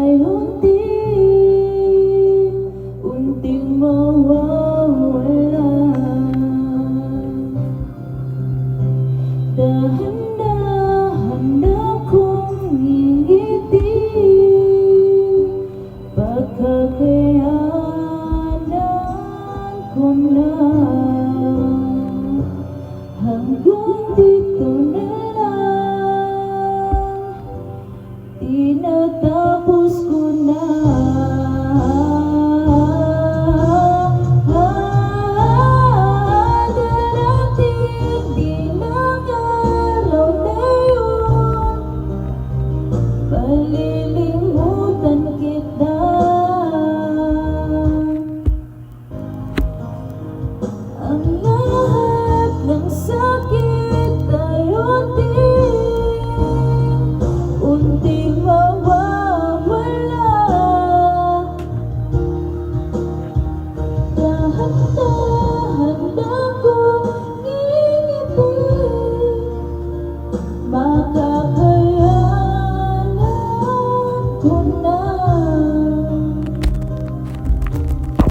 ay unting mawawala. Dahan-dahan akong ngingiti, pagkakayanan ko na. Hanggang dito na lang, tinatapos ko na. Darating din ang araw na yun, balik